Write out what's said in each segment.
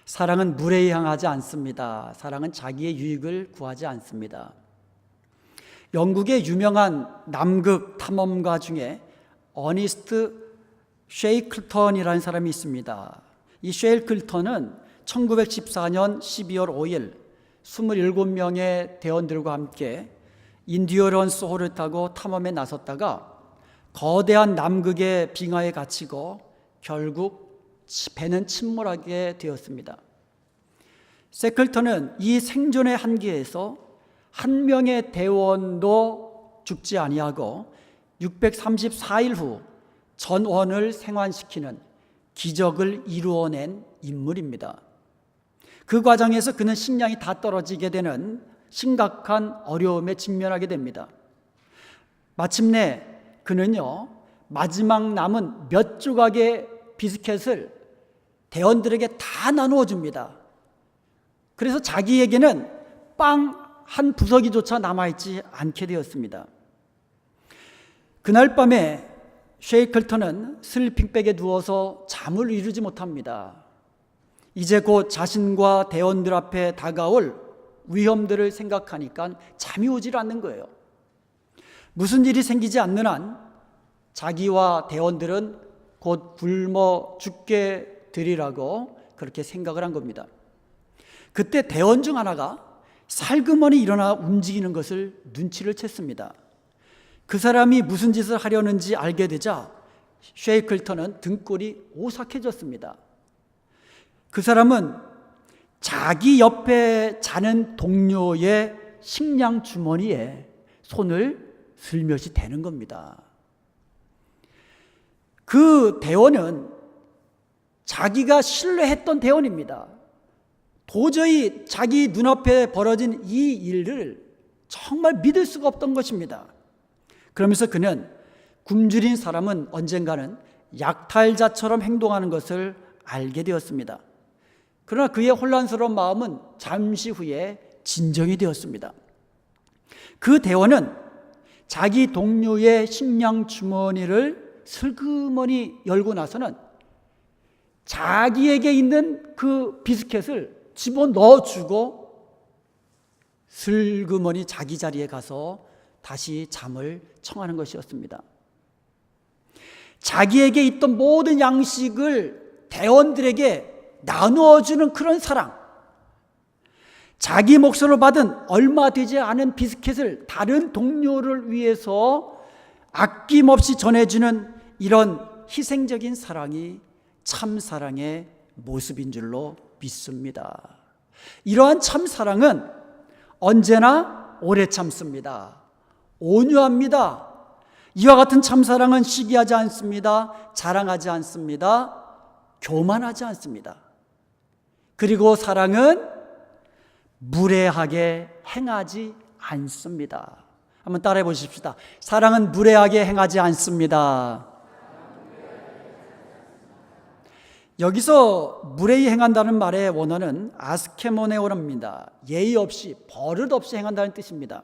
사랑은 물에 향하지 않습니다. 사랑은 자기의 유익을 구하지 않습니다. 영국의 유명한 남극 탐험가 중에 어니스트 쉐이클턴이라는 사람이 있습니다. 이 쉐이클턴은 1914년 12월 5일 27명의 대원들과 함께 인디어런스 호를 타고 탐험에 나섰다가 거대한 남극의 빙하에 갇히고 결국 배는 침몰하게 되었습니다. 쉐이클턴은 이 생존의 한계에서 한 명의 대원도 죽지 아니하고 634일 후 전원을 생還시키는 기적을 이루어낸 인물입니다. 그 과정에서 그는 식량이 다 떨어지게 되는 심각한 어려움에 직면하게 됩니다. 마침내 그는요, 마지막 남은 몇 조각의 비스켓을 대원들에게 다 나누어 줍니다. 그래서 자기에게는 빵 한 부서기조차 남아있지 않게 되었습니다. 그날 밤에 쉐이클턴은 슬리핑백에 누워서 잠을 이루지 못합니다. 이제 곧 자신과 대원들 앞에 다가올 위험들을 생각하니까 잠이 오질 않는 거예요. 무슨 일이 생기지 않는 한 자기와 대원들은 곧 굶어 죽게 되리라고 그렇게 생각을 한 겁니다. 그때 대원 중 하나가 살그머니 일어나 움직이는 것을 눈치를 챘습니다. 그 사람이 무슨 짓을 하려는지 알게 되자 쉐이클턴은 등골이 오싹해졌습니다. 그 사람은 자기 옆에 자는 동료의 식량 주머니에 손을 슬며시 대는 겁니다. 그 대원은 자기가 신뢰했던 대원입니다. 도저히 자기 눈앞에 벌어진 이 일을 정말 믿을 수가 없던 것입니다. 그러면서 그는 굶주린 사람은 언젠가는 약탈자처럼 행동하는 것을 알게 되었습니다. 그러나 그의 혼란스러운 마음은 잠시 후에 진정이 되었습니다. 그 대원은 자기 동료의 식량 주머니를 슬그머니 열고 나서는 자기에게 있는 그 비스켓을 집어넣어주고 슬그머니 자기 자리에 가서 다시 잠을 청하는 것이었습니다. 자기에게 있던 모든 양식을 대원들에게 나누어주는 그런 사랑, 자기 몫으로 받은 얼마 되지 않은 비스켓을 다른 동료를 위해서 아낌없이 전해주는 이런 희생적인 사랑이 참 사랑의 모습인 줄로 믿습니다. 이러한 참 사랑은 언제나 오래 참습니다. 온유합니다. 이와 같은 참 사랑은 시기하지 않습니다. 자랑하지 않습니다. 교만하지 않습니다. 그리고 사랑은 무례하게 행하지 않습니다. 한번 따라해 보십시다. 사랑은 무례하게 행하지 않습니다. 여기서 무례히 행한다는 말의 원어는 아스케모네오랍니다. 예의 없이, 버릇 없이 행한다는 뜻입니다.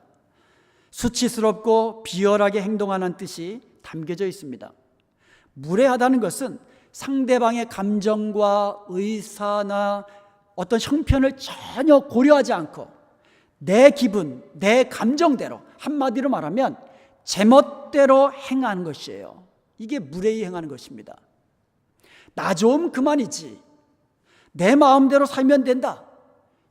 수치스럽고 비열하게 행동하는 뜻이 담겨져 있습니다. 무례하다는 것은 상대방의 감정과 의사나 어떤 형편을 전혀 고려하지 않고 내 기분, 내 감정대로, 한마디로 말하면 제멋대로 행하는 것이에요. 이게 무례히 행하는 것입니다. 나 좀 그만이지, 내 마음대로 살면 된다.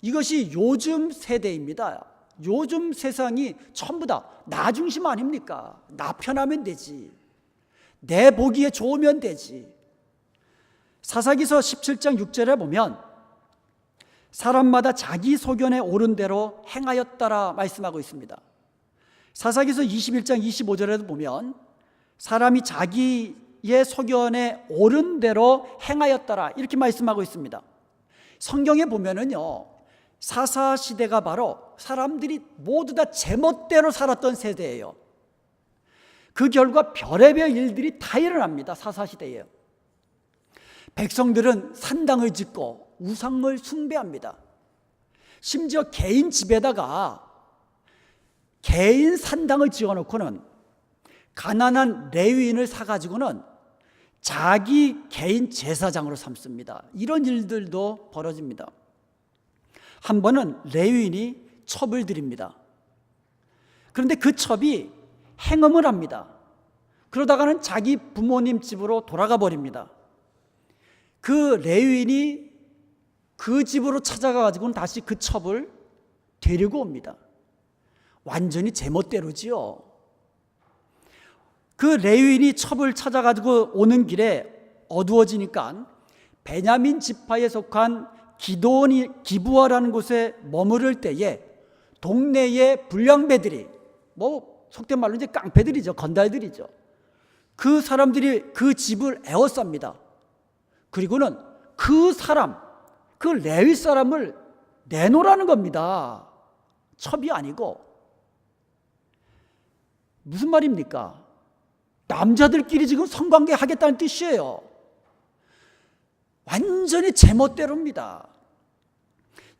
이것이 요즘 세대입니다. 요즘 세상이 전부 다 나 중심 아닙니까? 나 편하면 되지, 내 보기에 좋으면 되지. 사사기서 17장 6절에 보면 사람마다 자기 소견에 옳은 대로 행하였다라 말씀하고 있습니다. 사사기서 21장 25절에도 보면 사람이 자기의 소견에 옳은 대로 행하였다라 이렇게 말씀하고 있습니다. 성경에 보면은요, 사사시대가 바로 사람들이 모두 다 제멋대로 살았던 세대예요. 그 결과 별의별 일들이 다 일어납니다. 사사시대에 백성들은 산당을 짓고 우상을 숭배합니다. 심지어 개인 집에다가 개인 산당을 지어놓고는 가난한 레위인을 사가지고는 자기 개인 제사장으로 삼습니다. 이런 일들도 벌어집니다. 한 번은 레위인이 첩을 드립니다. 그런데 그 첩이 행음을 합니다. 그러다가는 자기 부모님 집으로 돌아가 버립니다. 그 레위인이 그 집으로 찾아가가지고는 다시 그 첩을 데리고 옵니다. 완전히 제멋대로지요. 그 레위인이 첩을 찾아가지고 오는 길에 어두워지니까 베냐민 지파에 속한 기드온이 기브아라는 곳에 머무를 때에 동네의 불량배들이, 속된 말로 이제 깡패들이죠, 건달들이죠. 그 사람들이 그 집을 에워쌉니다. 그리고는 그 레위 사람을 내놓으라는 겁니다. 첩이 아니고. 무슨 말입니까? 남자들끼리 지금 성관계 하겠다는 뜻이에요. 완전히 제멋대로입니다.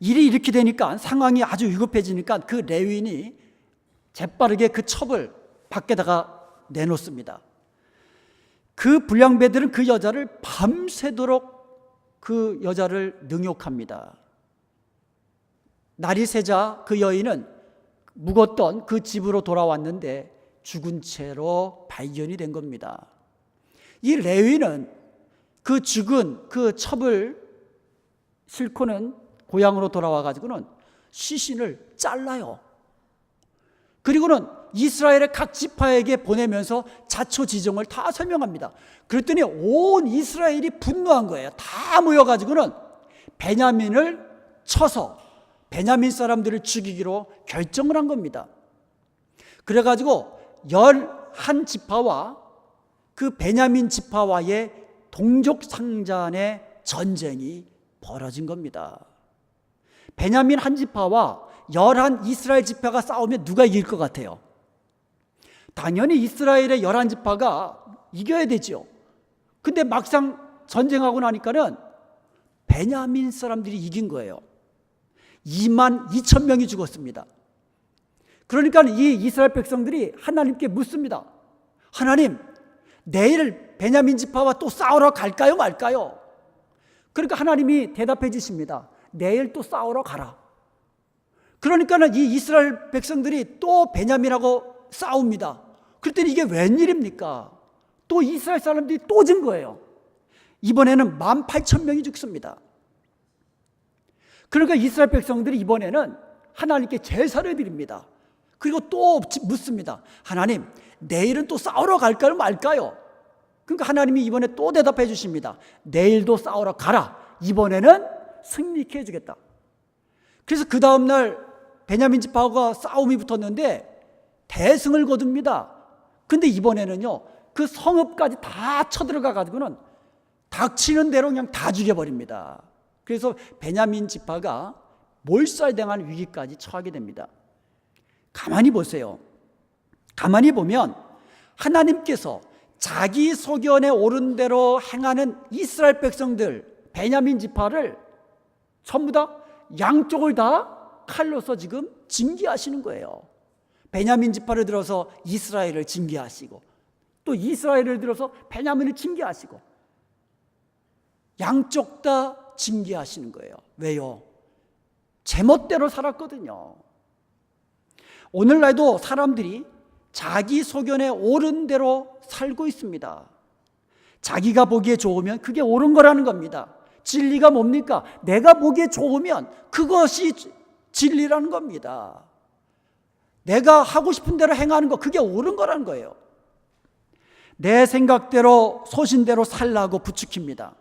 일이 이렇게 되니까, 상황이 아주 위급해지니까 그 레위인이 재빠르게 그 첩을 밖에다가 내놓습니다. 그 불량배들은 그 여자를 밤새도록 그 여자를 능욕합니다. 날이 새자 그 여인은 묵었던 그 집으로 돌아왔는데 죽은 채로 발견이 된 겁니다. 이 레위는 그 죽은 그 첩을 싣고는 고향으로 돌아와 가지고는 시신을 잘라요. 그리고는 이스라엘의 각 지파에게 보내면서 자초지종을 다 설명합니다. 그랬더니 온 이스라엘이 분노한 거예요. 다 모여가지고는 베냐민을 쳐서 베냐민 사람들을 죽이기로 결정을 한 겁니다. 그래가지고 11지파와 그 베냐민 지파와의 동족상잔의 전쟁이 벌어진 겁니다. 베냐민 한 지파와 11 이스라엘 지파가 싸우면 누가 이길 것 같아요? 당연히 이스라엘의 11지파가 이겨야 되죠. 근데 막상 전쟁하고 나니까는 베냐민 사람들이 이긴 거예요. 22,000명이 죽었습니다. 그러니까 이 이스라엘 백성들이 하나님께 묻습니다. 하나님, 내일 베냐민 지파와 또 싸우러 갈까요, 말까요? 그러니까 하나님이 대답해 주십니다. 내일 또 싸우러 가라. 그러니까는 이 이스라엘 백성들이 또 베냐민하고 싸웁니다. 그랬더니 이게 웬일입니까? 또 이스라엘 사람들이 또 진 거예요. 이번에는 18,000명이 죽습니다. 그러니까 이스라엘 백성들이 이번에는 하나님께 제사를 드립니다. 그리고 또 묻습니다. 하나님, 내일은 또 싸우러 갈까요, 말까요? 그러니까 하나님이 이번에 또 대답해 주십니다. 내일도 싸우러 가라. 이번에는 승리케 해주겠다. 그래서 그 다음날 베냐민 지파가 싸움이 붙었는데 대승을 거둡니다. 근데 이번에는요, 그 성읍까지 다 쳐들어가 가지고는 닥치는 대로 그냥 다 죽여버립니다. 그래서 베냐민 지파가 몰살당한 위기까지 처하게 됩니다. 가만히 보세요. 가만히 보면 하나님께서 자기 소견에 옳은 대로 행하는 이스라엘 백성들, 베냐민 지파를 전부 다 양쪽을 다 칼로서 지금 징계하시는 거예요. 베냐민 지파를 들어서 이스라엘을 징계하시고, 또 이스라엘을 들어서 베냐민을 징계하시고, 양쪽 다 징계하시는 거예요. 왜요? 제멋대로 살았거든요. 오늘날도 사람들이 자기 소견에 옳은 대로 살고 있습니다. 자기가 보기에 좋으면 그게 옳은 거라는 겁니다. 진리가 뭡니까? 내가 보기에 좋으면 그것이 진리라는 겁니다. 내가 하고 싶은 대로 행하는 거, 그게 옳은 거라는 거예요. 내 생각대로 소신대로 살라고 부추깁니다.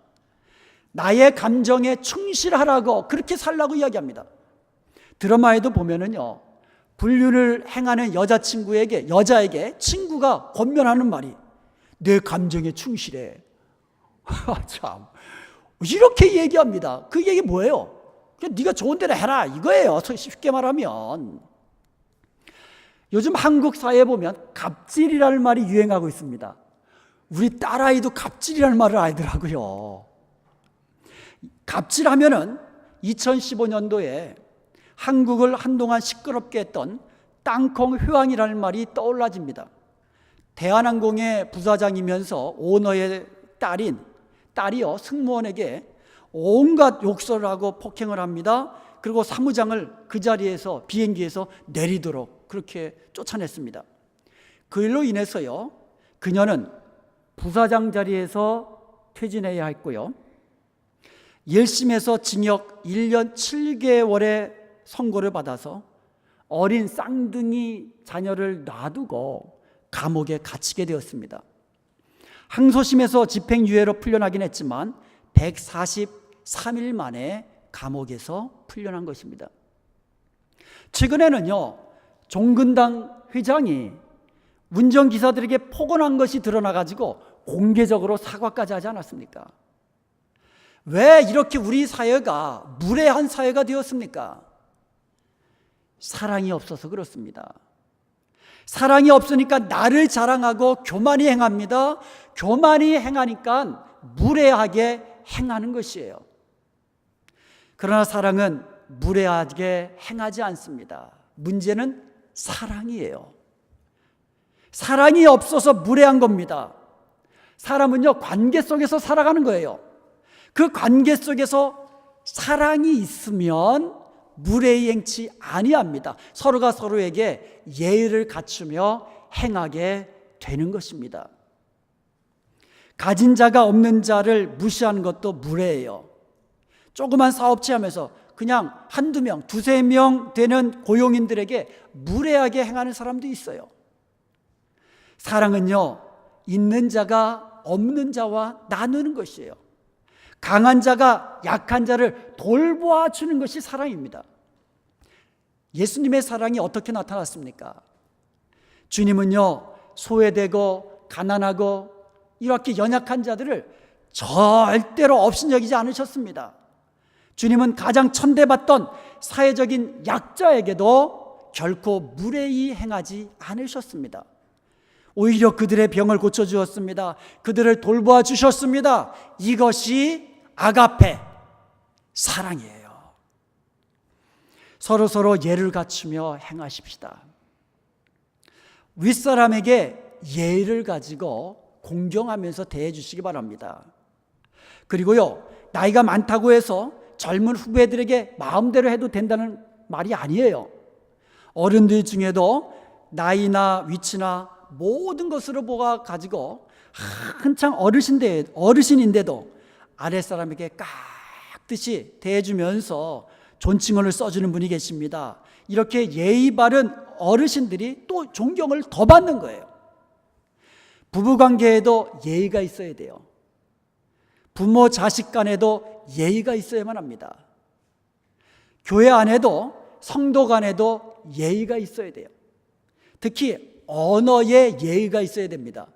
나의 감정에 충실하라고 그렇게 살라고 이야기합니다. 드라마에도 보면은요, 불륜을 행하는 여자에게 친구가 권면하는 말이 내 감정에 충실해. 참, 이렇게 얘기합니다. 그 얘기 뭐예요? 그냥 네가 좋은 대로 해라 이거예요. 쉽게 말하면. 요즘 한국 사회에 보면 갑질이라는 말이 유행하고 있습니다. 우리 딸아이도 갑질이라는 말을 알더라고요. 갑질하면은 2015년도에 한국을 한동안 시끄럽게 했던 땅콩 회왕이라는 말이 떠올라집니다. 대한항공의 부사장이면서 오너의 딸이요 승무원에게 온갖 욕설을 하고 폭행을 합니다. 그리고 사무장을 그 자리에서 비행기에서 내리도록 그렇게 쫓아냈습니다. 그 일로 인해서요 그녀는 부사장 자리에서 퇴진해야 했고요 1심에서 징역 1년 7개월의 선고를 받아서 어린 쌍둥이 자녀를 놔두고 감옥에 갇히게 되었습니다. 항소심에서 집행유예로 풀려나긴 했지만 143일 만에 감옥에서 풀려난 것입니다. 최근에는요 종근당 회장이 운전기사들에게 폭언한 것이 드러나가지고 공개적으로 사과까지 하지 않았습니까? 왜 이렇게 우리 사회가 무례한 사회가 되었습니까? 사랑이 없어서 그렇습니다. 사랑이 없으니까 나를 자랑하고 교만이 행합니다. 교만이 행하니까 무례하게 행하는 것이에요. 그러나 사랑은 무례하게 행하지 않습니다. 문제는 사랑이에요. 사랑이 없어서 무례한 겁니다. 사람은요 관계 속에서 살아가는 거예요. 그 관계 속에서 사랑이 있으면 무례히 행치 아니합니다. 서로가 서로에게 예의를 갖추며 행하게 되는 것입니다. 가진 자가 없는 자를 무시하는 것도 무례예요. 조그만 사업체 하면서 그냥 한두 명, 두세 명 되는 고용인들에게 무례하게 행하는 사람도 있어요. 사랑은요 있는 자가 없는 자와 나누는 것이에요. 강한 자가 약한 자를 돌보아 주는 것이 사랑입니다. 예수님의 사랑이 어떻게 나타났습니까? 주님은요 소외되고 가난하고 이렇게 연약한 자들을 절대로 업신여기지 않으셨습니다. 주님은 가장 천대받던 사회적인 약자에게도 결코 무례히 행하지 않으셨습니다. 오히려 그들의 병을 고쳐주었습니다. 그들을 돌보아 주셨습니다. 이것이 아가페, 사랑이에요. 서로 예를 갖추며 행하십시다. 윗사람에게 예의를 가지고 공경하면서 대해 주시기 바랍니다. 그리고요 나이가 많다고 해서 젊은 후배들에게 마음대로 해도 된다는 말이 아니에요. 어른들 중에도 나이나 위치나 모든 것으로 보아 가지고 한창 어르신인데도 아랫사람에게 깍듯이 대해주면서 존칭어를 써주는 분이 계십니다. 이렇게 예의 바른 어르신들이 또 존경을 더 받는 거예요. 부부관계에도 예의가 있어야 돼요. 부모 자식 간에도 예의가 있어야만 합니다. 교회 안에도 성도 간에도 예의가 있어야 돼요. 특히 언어에 예의가 있어야 됩니다.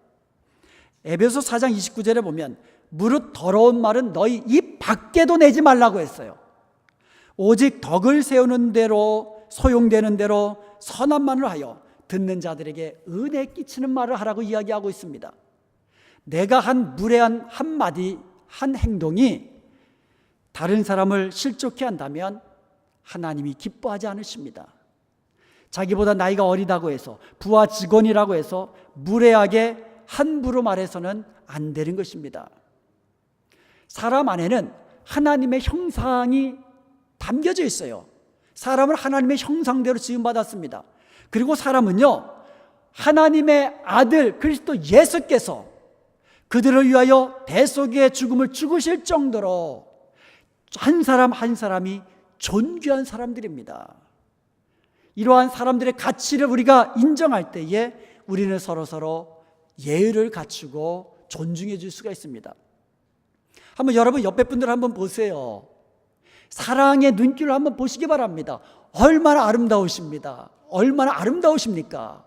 에베소 4장 29절에 보면 무릇 더러운 말은 너희 입 밖에도 내지 말라고 했어요. 오직 덕을 세우는 대로 소용되는 대로 선한 말을 하여 듣는 자들에게 은혜 끼치는 말을 하라고 이야기하고 있습니다. 내가 한 무례한 한마디 한 행동이 다른 사람을 실족해 한다면 하나님이 기뻐하지 않으십니다. 자기보다 나이가 어리다고 해서 부하 직원이라고 해서 무례하게 함부로 말해서는 안 되는 것입니다. 사람 안에는 하나님의 형상이 담겨져 있어요. 사람을 하나님의 형상대로 지음받았습니다. 그리고 사람은요 하나님의 아들 그리스도 예수께서 그들을 위하여 대속의 죽음을 죽으실 정도로 한 사람 한 사람이 존귀한 사람들입니다. 이러한 사람들의 가치를 우리가 인정할 때에 우리는 서로 예의를 갖추고 존중해 줄 수가 있습니다. 한번 여러분 옆에 분들 한번 보세요. 사랑의 눈길을 한번 보시기 바랍니다. 얼마나 아름다우십니다. 얼마나 아름다우십니까?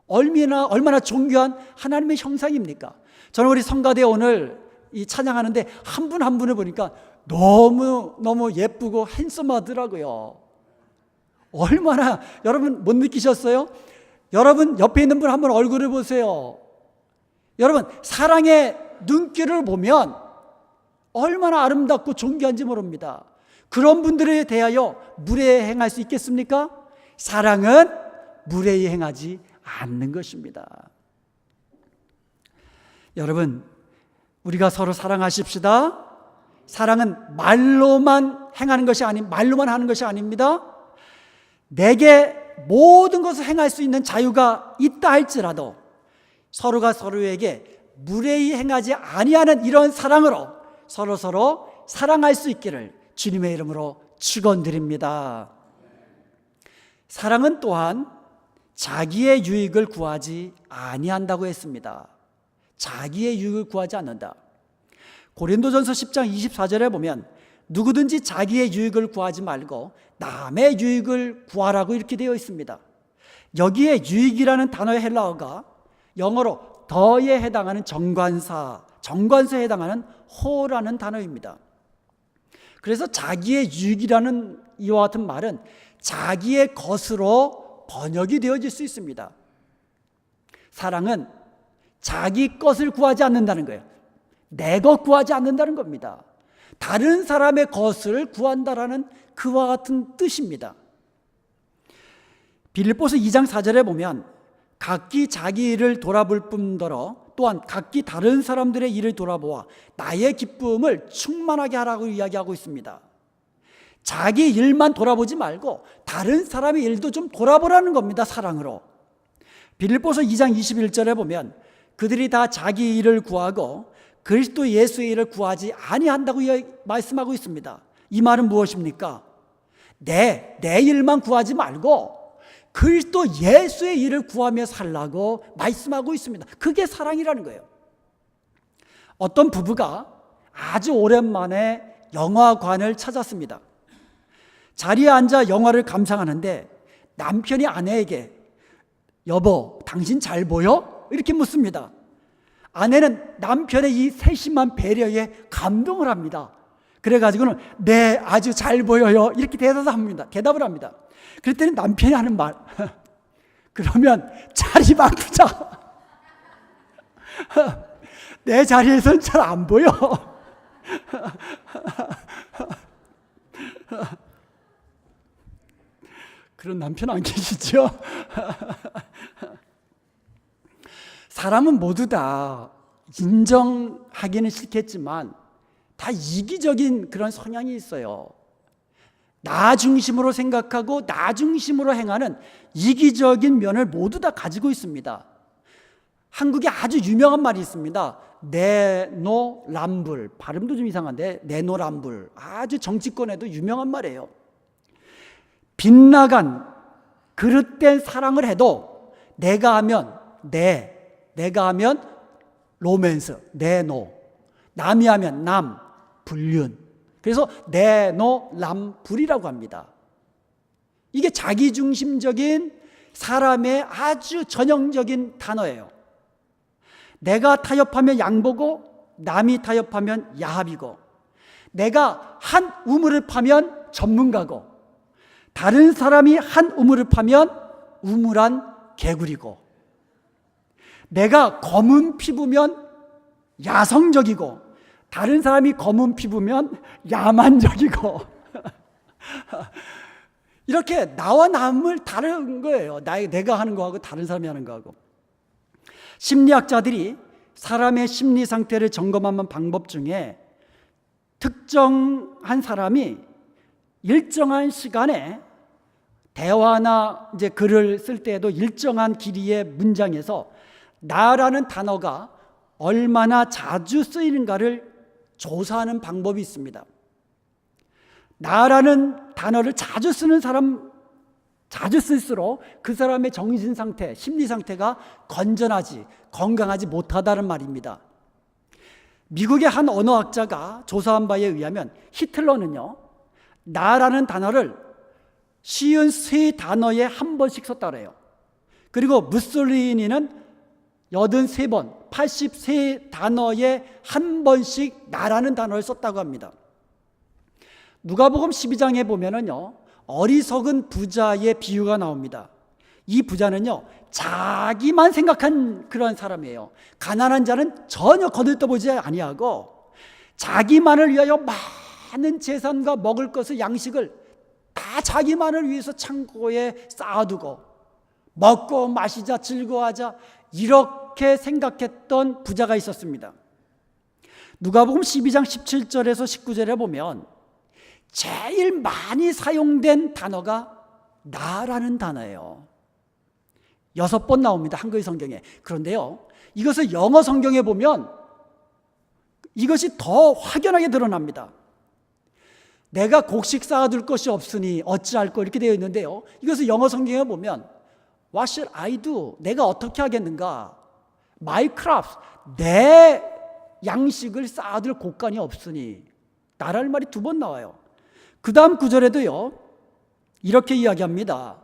얼마나 존귀한 하나님의 형상입니까? 저는 우리 성가대 오늘 이 찬양하는데 한 분 한 분을 보니까 너무 예쁘고 핸섬하더라고요. 얼마나 여러분 못 느끼셨어요? 여러분 옆에 있는 분 한번 얼굴을 보세요. 여러분 사랑의 눈길을 보면 얼마나 아름답고 존귀한지 모릅니다. 그런 분들에 대하여 무례히 행할 수 있겠습니까? 사랑은 무례히 행하지 않는 것입니다. 여러분 우리가 서로 사랑하십시다. 사랑은 말로만 행하는 것이 말로만 하는 것이 아닙니다. 내게 모든 것을 행할 수 있는 자유가 있다 할지라도 서로가 서로에게 무례히 행하지 아니하는 이런 사랑으로 서로 사랑할 수 있기를 주님의 이름으로 축원드립니다. 사랑은 또한 자기의 유익을 구하지 아니한다고 했습니다. 자기의 유익을 구하지 않는다. 고린도전서 10장 24절에 보면 누구든지 자기의 유익을 구하지 말고 남의 유익을 구하라고 이렇게 되어 있습니다. 여기에 유익이라는 단어의 헬라어가 영어로 더에 해당하는 정관사에 해당하는 호라는 단어입니다. 그래서 자기의 유익이라는 이와 같은 말은 자기의 것으로 번역이 되어질 수 있습니다. 사랑은 자기 것을 구하지 않는다는 거예요. 내 것 구하지 않는다는 겁니다. 다른 사람의 것을 구한다라는 그와 같은 뜻입니다. 빌립보서 2장 4절에 보면 각기 자기 일을 돌아볼 뿐더러 또한 각기 다른 사람들의 일을 돌아보아 나의 기쁨을 충만하게 하라고 이야기하고 있습니다. 자기 일만 돌아보지 말고 다른 사람의 일도 좀 돌아보라는 겁니다. 사랑으로. 빌립보서 2장 21절에 보면 그들이 다 자기 일을 구하고 그리스도 예수의 일을 구하지 아니한다고 말씀하고 있습니다. 이 말은 무엇입니까? 내 일만 구하지 말고 그리스도 예수의 일을 구하며 살라고 말씀하고 있습니다. 그게 사랑이라는 거예요. 어떤 부부가 아주 오랜만에 영화관을 찾았습니다. 자리에 앉아 영화를 감상하는데 남편이 아내에게 여보, 당신 잘 보여? 이렇게 묻습니다. 아내는 남편의 이 세심한 배려에 감동을 합니다. 그래가지고는 네, 아주 잘 보여요. 이렇게 대답을 합니다. 그랬더니 남편이 하는 말, 그러면 자리 바꾸자. 내 자리에서는 잘 안 보여. 그런 남편 안 계시죠? 사람은 모두 다 인정하기는 싫겠지만 다 이기적인 그런 성향이 있어요. 나 중심으로 생각하고 나 중심으로 행하는 이기적인 면을 모두 다 가지고 있습니다. 한국에 아주 유명한 말이 있습니다. 내노람불. 발음도 좀 이상한데 내노람불. 아주 정치권에도 유명한 말이에요. 빗나간 그릇된 사랑을 해도 내가 하면 내가 하면 로맨스, 내노, 남이 하면 남, 불륜. 그래서 내노람불이라고 합니다. 이게 자기중심적인 사람의 아주 전형적인 단어예요. 내가 타협하면 양보고 남이 타협하면 야합이고 내가 한 우물을 파면 전문가고 다른 사람이 한 우물을 파면 우물한 개구리고 내가 검은 피부면 야성적이고 다른 사람이 검은 피부면 야만적이고 이렇게 나와 남을 다른 거예요. 내가 하는 거하고 다른 사람이 하는 거하고. 심리학자들이 사람의 심리 상태를 점검하는 방법 중에 특정한 사람이 일정한 시간에 대화나 이제 글을 쓸 때에도 일정한 길이의 문장에서 나라는 단어가 얼마나 자주 쓰이는가를 조사하는 방법이 있습니다. 나라는 단어를 자주 쓰는 사람, 자주 쓸수록 그 사람의 정신 상태, 심리 상태가 건강하지 못하다는 말입니다. 미국의 한 언어학자가 조사한 바에 의하면 히틀러는요, 나라는 단어를 53단어에 한 번씩 썼다 그래요. 그리고 무솔리니는 83번, 83단어에 한 번씩 나라는 단어를 썼다고 합니다. 누가복음 12장에 보면은요, 어리석은 부자의 비유가 나옵니다. 이 부자는요, 자기만 생각한 그런 사람이에요. 가난한 자는 전혀 거들떠보지 아니하고 자기만을 위하여 많은 재산과 먹을 것을, 양식을 다 자기만을 위해서 창고에 쌓아두고 먹고 마시자 즐거워하자 이렇게 생각했던 부자가 있었습니다. 누가복음 12장 17절에서 19절에 보면 제일 많이 사용된 단어가 나라는 단어예요. 6번 나옵니다, 한글 성경에. 그런데요, 이것을 영어 성경에 보면 이것이 더 확연하게 드러납니다. 내가 곡식 쌓아둘 것이 없으니 어찌할꼬 이렇게 되어 있는데요, 이것을 영어 성경에 보면 What shall I do? 내가 어떻게 하겠는가? My crops, 내 양식을 쌓아둘 곳간이 없으니. 나라는 말이 2번 나와요. 그 다음 구절에도요, 이렇게 이야기합니다.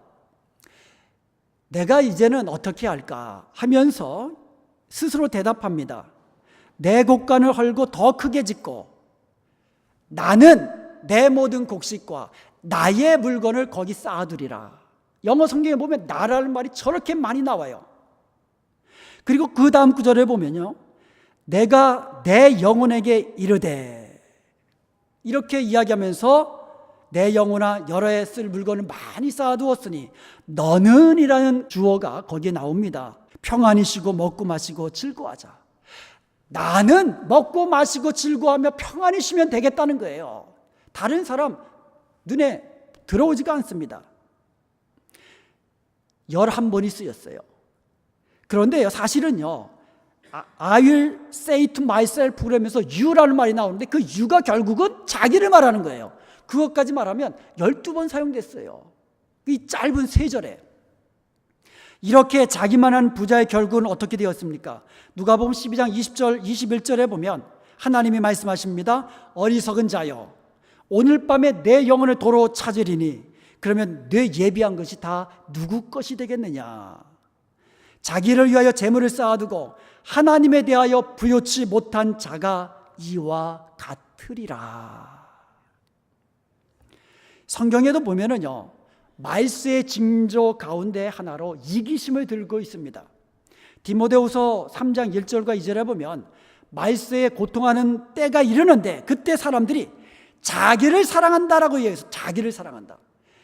내가 이제는 어떻게 할까 하면서 스스로 대답합니다. 내 곡간을 헐고 더 크게 짓고 나는 내 모든 곡식과 나의 물건을 거기 쌓아두리라. 영어 성경에 보면 나라는 말이 저렇게 많이 나와요. 그리고 그 다음 구절에 보면요, 내가 내 영혼에게 이르되, 이렇게 이야기하면서 내 영혼아 여러 해 쓸 물건을 많이 쌓아두었으니 너는 이라는 주어가 거기에 나옵니다. 평안히 쉬고 먹고 마시고 즐거워하자. 나는 먹고 마시고 즐거워하며 평안히 쉬면 되겠다는 거예요. 다른 사람 눈에 들어오지가 않습니다. 11번이 쓰였어요. 그런데요, 사실은요, I will say to myself 그러면서 you라는 말이 나오는데 그 you가 결국은 자기를 말하는 거예요. 그것까지 말하면 12번 사용됐어요, 이 짧은 3절에. 이렇게 자기만한 부자의 결국은 어떻게 되었습니까? 누가복음 12장 20절 21절에 보면 하나님이 말씀하십니다. 어리석은 자여, 오늘 밤에 내 영혼을 도로 찾으리니 그러면 내 예비한 것이 다 누구 것이 되겠느냐? 자기를 위하여 재물을 쌓아두고 하나님에 대하여 부요치 못한 자가 이와 같으리라. 성경에도 보면은요, 말세의 징조 가운데 하나로 이기심을 들고 있습니다. 디모데후서 3장 1절과 2절에 보면 말세에 고통하는 때가 이르는데 그때 사람들이 자기를 사랑한다라고 얘기해서 자기를 사랑한다.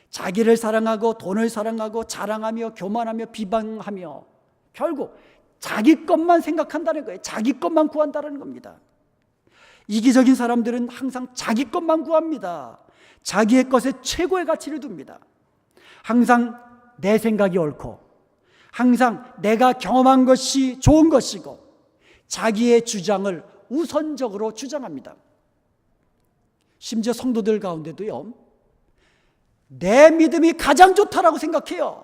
자기를 사랑하고 돈을 사랑하고 자랑하며 교만하며 비방하며 결국 자기 것만 생각한다는 거예요. 자기 것만 구한다는 겁니다. 이기적인 사람들은 항상 자기 것만 구합니다. 자기의 것에 최고의 가치를 둡니다. 항상 내 생각이 옳고 항상 내가 경험한 것이 좋은 것이고 자기의 주장을 우선적으로 주장합니다. 심지어 성도들 가운데도요, 내 믿음이 가장 좋다라고 생각해요.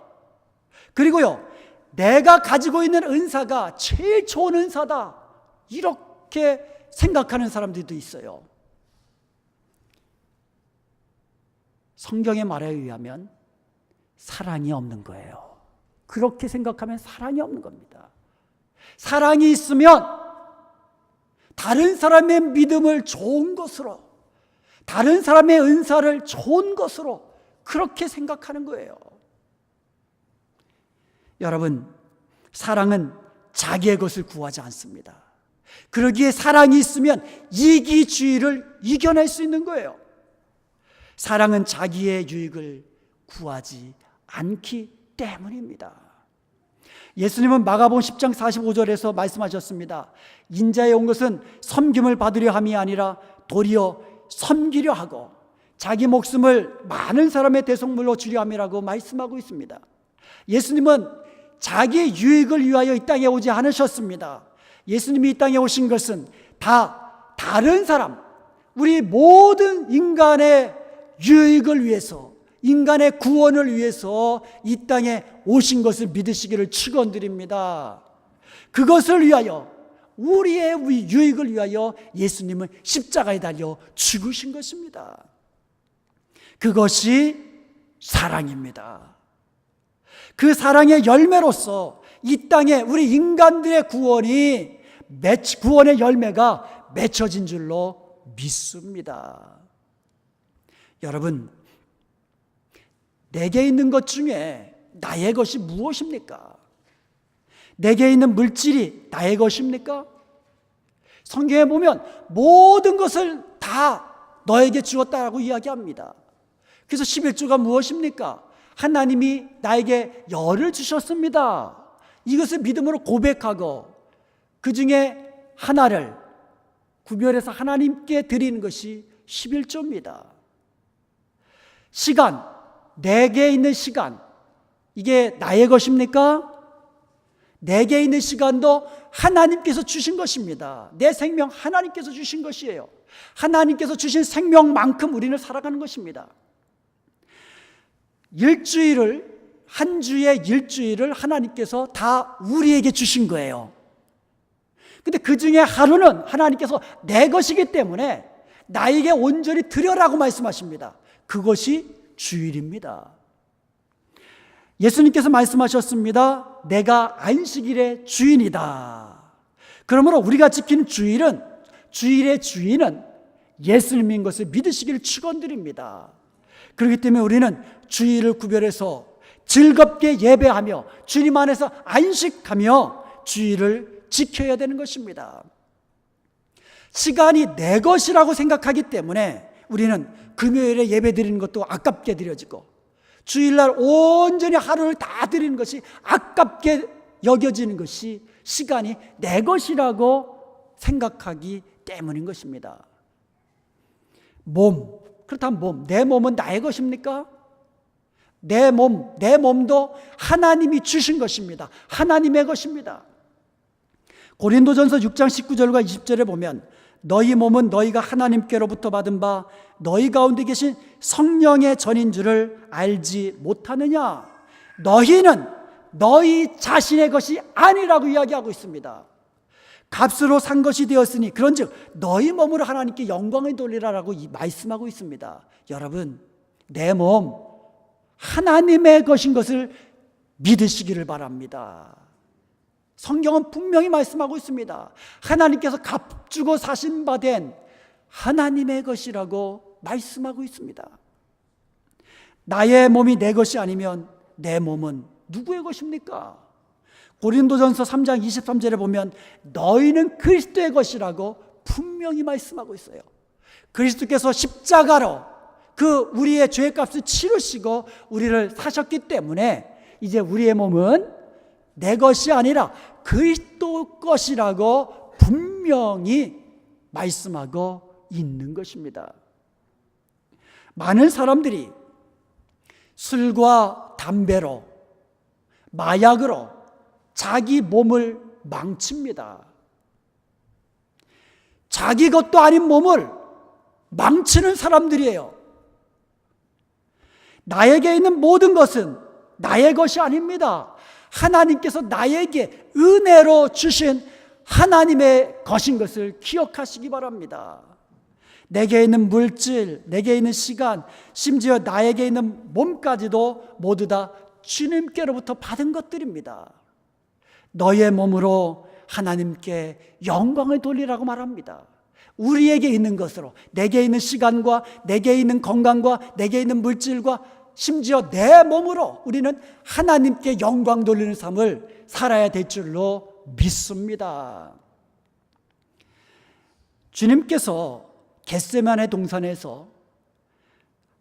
그리고요, 내가 가지고 있는 은사가 제일 좋은 은사다, 이렇게 생각하는 사람들도 있어요. 성경의 말에 의하면 사랑이 없는 거예요. 그렇게 생각하면 사랑이 없는 겁니다. 사랑이 있으면 다른 사람의 믿음을 좋은 것으로, 다른 사람의 은사를 좋은 것으로 그렇게 생각하는 거예요. 여러분, 사랑은 자기의 것을 구하지 않습니다. 그러기에 사랑이 있으면 이기주의를 이겨낼 수 있는 거예요. 사랑은 자기의 유익을 구하지 않기 때문입니다. 예수님은 마가복음 10장 45절에서 말씀하셨습니다. 인자에 온 것은 섬김을 받으려 함이 아니라 도리어 섬기려 하고 자기 목숨을 많은 사람의 대속물로 주려 함이라고 말씀하고 있습니다. 예수님은 자기 유익을 위하여 이 땅에 오지 않으셨습니다. 예수님이 이 땅에 오신 것은 다 다른 사람, 우리 모든 인간의 유익을 위해서, 인간의 구원을 위해서 이 땅에 오신 것을 믿으시기를 축원드립니다. 그것을 위하여, 우리의 유익을 위하여 예수님은 십자가에 달려 죽으신 것입니다. 그것이 사랑입니다. 그 사랑의 열매로서 이 땅에 우리 인간들의 구원의 열매가 맺혀진 줄로 믿습니다. 여러분, 내게 있는 것 중에 나의 것이 무엇입니까? 내게 있는 물질이 나의 것입니까? 성경에 보면 모든 것을 다 너에게 주었다라고 이야기합니다. 그래서 11조가 무엇입니까? 하나님이 나에게 열을 주셨습니다. 이것을 믿음으로 고백하고 그 중에 하나를 구별해서 하나님께 드리는 것이 11조입니다. 시간, 내게 있는 시간, 이게 나의 것입니까? 내게 있는 시간도 하나님께서 주신 것입니다. 내 생명 하나님께서 주신 것이에요. 하나님께서 주신 생명만큼 우리는 살아가는 것입니다. 한 주의 일주일을 하나님께서 다 우리에게 주신 거예요. 근데 그 중에 하루는 하나님께서 내 것이기 때문에 나에게 온전히 드려라고 말씀하십니다. 그것이 주일입니다. 예수님께서 말씀하셨습니다. 내가 안식일의 주인이다. 그러므로 우리가 지키는 주일은, 주일의 주인은 예수님인 것을 믿으시기를 축원드립니다. 그렇기 때문에 우리는 주일을 구별해서 즐겁게 예배하며 주님 안에서 안식하며 주일을 지켜야 되는 것입니다. 시간이 내 것이라고 생각하기 때문에 우리는 금요일에 예배 드리는 것도 아깝게 드려지고, 주일날 온전히 하루를 다 드리는 것이 아깝게 여겨지는 것이 시간이 내 것이라고 생각하기 때문인 것입니다. 그렇다면 내 몸은 나의 것입니까? 내 몸도 하나님이 주신 것입니다. 하나님의 것입니다. 고린도전서 6장 19절과 20절에 보면 너희 몸은 너희가 하나님께로부터 받은 바 너희 가운데 계신 성령의 전인 줄을 알지 못하느냐? 너희는 너희 자신의 것이 아니라고 이야기하고 있습니다. 값으로 산 것이 되었으니 그런즉 너희 몸으로 하나님께 영광을 돌리라라고 말씀하고 있습니다. 여러분, 내 몸 하나님의 것인 것을 믿으시기를 바랍니다. 성경은 분명히 말씀하고 있습니다. 하나님께서 값주고 사신 바 된 하나님의 것이라고 말씀하고 있습니다. 나의 몸이 내 것이 아니면 내 몸은 누구의 것입니까? 고린도전서 3장 23절에 보면 너희는 그리스도의 것이라고 분명히 말씀하고 있어요. 그리스도께서 십자가로 그 우리의 죄값을 치르시고 우리를 사셨기 때문에 이제 우리의 몸은 내 것이 아니라 그리스도 것이라고 분명히 말씀하고 있는 것입니다. 많은 사람들이 술과 담배로, 마약으로 자기 몸을 망칩니다. 자기 것도 아닌 몸을 망치는 사람들이에요. 나에게 있는 모든 것은 나의 것이 아닙니다. 하나님께서 나에게 은혜로 주신 하나님의 것인 것을 기억하시기 바랍니다. 내게 있는 물질, 내게 있는 시간, 심지어 나에게 있는 몸까지도 모두 다 주님께로부터 받은 것들입니다. 너의 몸으로 하나님께 영광을 돌리라고 말합니다. 우리에게 있는 것으로, 내게 있는 시간과 내게 있는 건강과 내게 있는 물질과 심지어 내 몸으로 우리는 하나님께 영광 돌리는 삶을 살아야 될 줄로 믿습니다. 주님께서 겟세마네 동산에서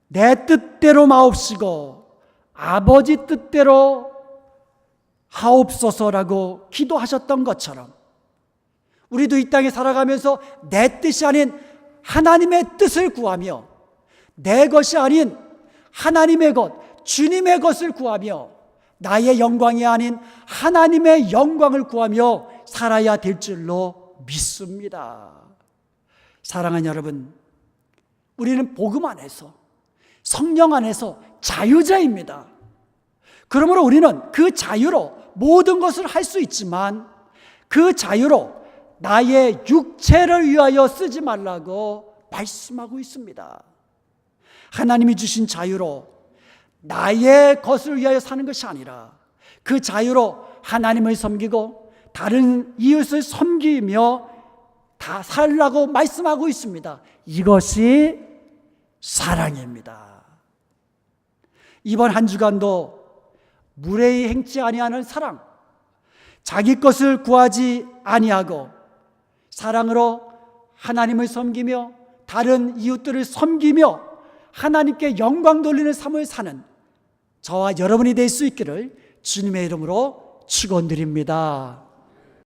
내 뜻대로 마옵시고 아버지 뜻대로 하옵소서라고 기도하셨던 것처럼 우리도 이 땅에 살아가면서 내 뜻이 아닌 하나님의 뜻을 구하며 내 것이 아닌 하나님의 것, 주님의 것을 구하며 나의 영광이 아닌 하나님의 영광을 구하며 살아야 될 줄로 믿습니다. 사랑하는 여러분, 우리는 복음 안에서, 성령 안에서 자유자입니다. 그러므로 우리는 그 자유로 모든 것을 할 수 있지만 그 자유로 나의 육체를 위하여 쓰지 말라고 말씀하고 있습니다. 하나님이 주신 자유로 나의 것을 위하여 사는 것이 아니라 그 자유로 하나님을 섬기고 다른 이웃을 섬기며 다 살라고 말씀하고 있습니다. 이것이 사랑입니다. 이번 한 주간도 무례히 행치 아니하는 사랑, 자기 것을 구하지 아니하고 사랑으로 하나님을 섬기며 다른 이웃들을 섬기며 하나님께 영광 돌리는 삶을 사는 저와 여러분이 될 수 있기를 주님의 이름으로 축원드립니다.